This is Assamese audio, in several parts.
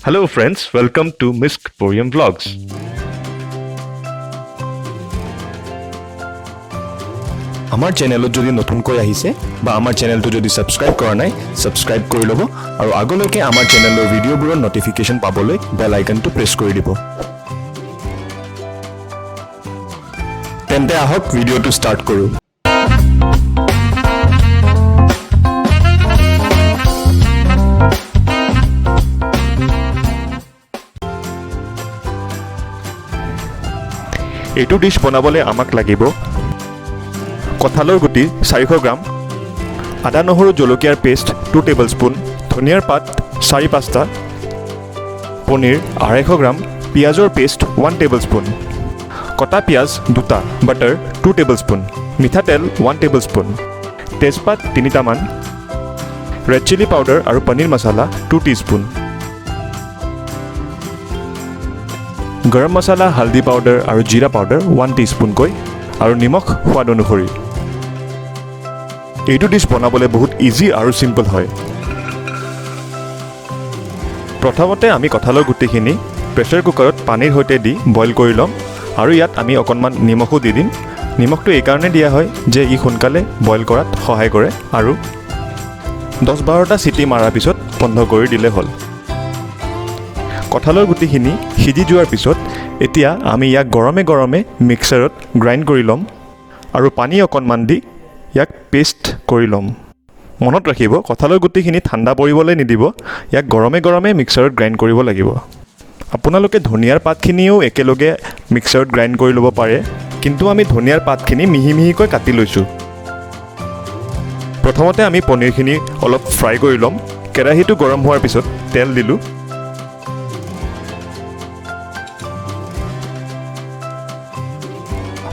Hello friends, welcome to Misk Porium Vlogs. আমাৰ চেনেলত যদি নতুনকৈ আহিছে বা আমাৰ চেনেলটো যদি সাবস্ক্ৰাইব কৰা নাই সাবস্ক্ৰাইব কৰি ল'ব আৰু আগলৈকে আমাৰ চেনেলৰ ভিডিঅ'বোৰৰ নটিফিকেশ্যন পাবলৈ বেল আইকনটো প্ৰেছ কৰি দিব তেন্তে আহক ভিডিঅ'টো ষ্টাৰ্ট কৰোঁ এইটো ডিশ বনাবলৈ আমাক লাগিব কঁঠালৰ গুটি 400 গ্ৰাম আদা নহৰু জলকীয়াৰ পেষ্ট 2 টেবলস্পুন ধনিয়াৰ পাত 4-5টা পনীৰ 250 গ্ৰাম পিয়াজৰ পেষ্ট 1 টেবলস্পুন কটা পিয়াজ 2টা বাটাৰ 2 টেবলস্পুন মিঠাতেল 1 টেবলস্পুন তেজপাত 3টা মান ৰেড চিলি পাউডাৰ আৰু পনীৰ মছলা 2 টিস্পুন গৰম মছলা হালদি পাউডাৰ আৰু জিৰা পাউডাৰ 1 টিস্পুনকৈ আৰু নিমখ সোৱাদ অনুসৰি এইটো ডিশ বনাবলৈ বহুত ইজি আৰু সিম্পল হয় প্ৰথমতে আমি কঁঠালৰ গুটিখিনি প্ৰেছাৰ কুকাৰত পানীৰ সৈতে দি বইল কৰি ল'ম আৰু ইয়াত আমি অকণমান নিমখো দি দিম নিমখটো এই কাৰণে দিয়া হয় যে ই সোনকালে বইল কৰাত সহায় কৰে আৰু 10-12টা চিটি মাৰাৰ পিছত বন্ধ কৰি দিলে হ'ল কঁঠালৰ গুটিখিনি সিজি যোৱাৰ পিছত এতিয়া আমি ইয়াক গৰমে গৰমে মিক্সাৰত গ্ৰাইণ্ড কৰি ল'ম আৰু পানী অকণমান দি ইয়াক পেষ্ট কৰি ল'ম মনত ৰাখিব কঁঠালৰ গুটিখিনি ঠাণ্ডা পৰিবলৈ নিদিব ইয়াক গৰমে গৰমে মিক্সাৰত গ্ৰাইণ্ড কৰিব লাগিব আপোনালোকে ধনিয়াৰ পাতখিনিও একেলগে মিক্সাৰত গ্ৰাইণ্ড কৰি ল'ব পাৰে কিন্তু আমি ধনিয়াৰ পাতখিনি মিহি মিহিকৈ কাটি লৈছোঁ প্ৰথমতে আমি পনীৰখিনি অলপ ফ্ৰাই কৰি ল'ম কেৰাহীটো গৰম হোৱাৰ পিছত তেল দিলোঁ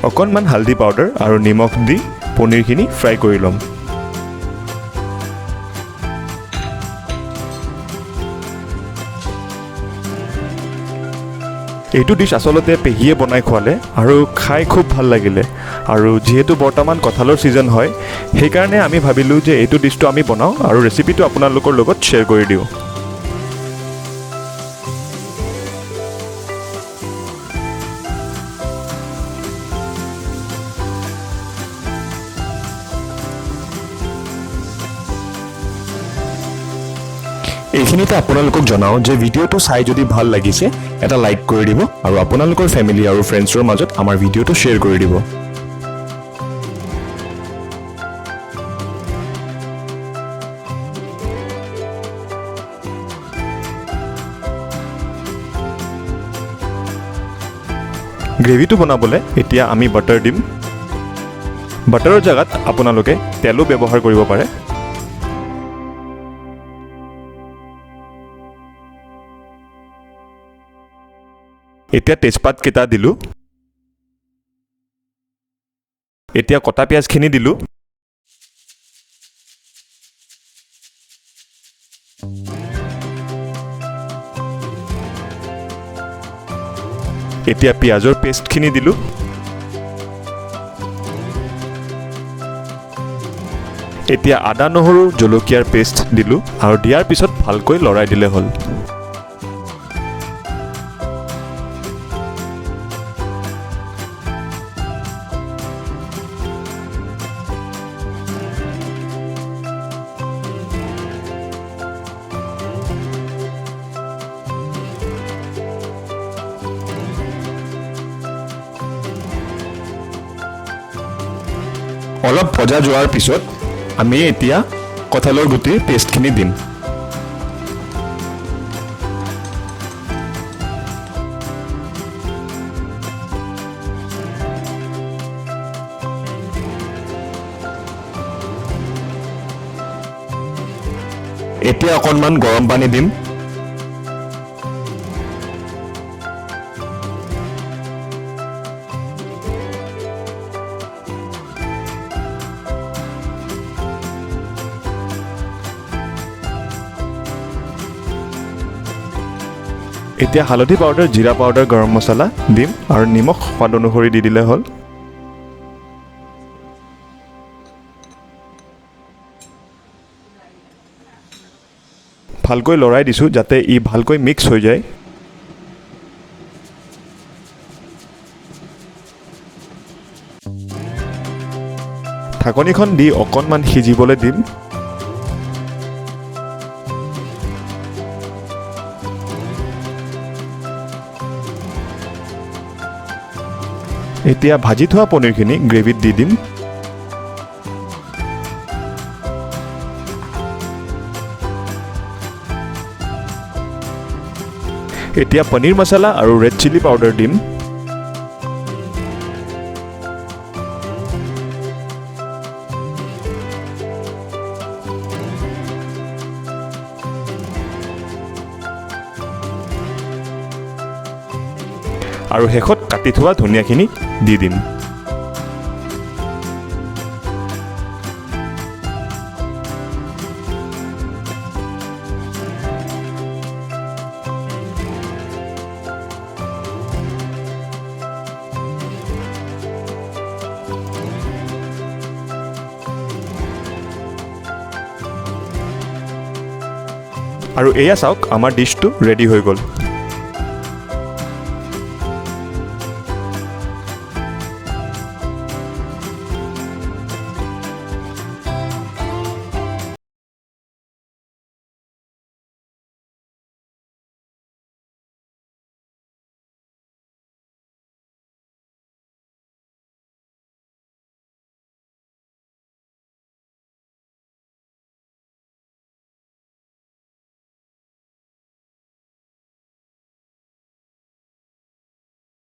অকণমান হালদি পাউডাৰ আৰু নিমখ দি পনীৰখিনি ফ্ৰাই কৰি ল'ম এইটো ডিশ আচলতে পেহীয়ে বনাই খোৱালে আৰু খাই খুব ভাল লাগিলে আৰু যিহেতু বৰ্তমান কঁঠালৰ ছিজন হয় সেইকাৰণে আমি ভাবিলোঁ যে এইটো ডিশটো আমি বনাওঁ আৰু ৰেচিপিটো আপোনালোকৰ লগত শ্বেয়াৰ কৰি দিওঁ এইখিনিতে আপোনালোকক জনাওঁ যে ভিডিঅ'টো চাই যদি ভাল লাগিছে এটা লাইক কৰি দিব আৰু আপোনালোকৰ ফেমিলি আৰু ফ্ৰেণ্ডছৰ মাজত আমাৰ ভিডিঅ'টো শ্বেয়াৰ কৰি দিব গ্ৰেভিটো বনাবলৈ এতিয়া আমি বাটাৰ দিম বাটাৰৰ জেগাত আপোনালোকে তেলো ব্যৱহাৰ কৰিব পাৰে এতিয়া তেজপাত কেইটা দিলোঁ এতিয়া কটা পিয়াজখিনি দিলোঁ এতিয়া পিয়াজৰ পেষ্টখিনি দিলোঁ এতিয়া আদা নহৰু জলকীয়াৰ পেষ্ট দিলোঁ আৰু দিয়াৰ পিছত ভালকৈ লৰাই দিলে হ'ল অলপ ভজা যোৱাৰ পিছত আমি এতিয়া কঁঠালৰ গুটিৰ পেষ্টখিনি দিম এতিয়া অকণমান গৰম পানী দিম এতিয়া হালধি পাউডাৰ জিৰা পাউডাৰ গৰম মছলা দিম আৰু নিমখ সোৱাদ অনুসৰি দি দিলে হ'ল ভালকৈ লৰাই দিছোঁ যাতে ই ভালকৈ মিক্স হৈ যায়। ঢাকনিখন দি অকণমান সিজিবলৈ দিম। এতিয়া ভাজি থোৱা পনীৰখিনি গ্ৰেভিত দি দিম। এতিয়া পনীৰ মছলা আৰু ৰেড চিলি পাউডাৰ দিম। আৰু শেষত কাটি থোৱা ধনিয়াখিনি দি দিম। আৰু এয়া চাওক আমাৰ ডিছটো ৰেডি হৈ গ'ল।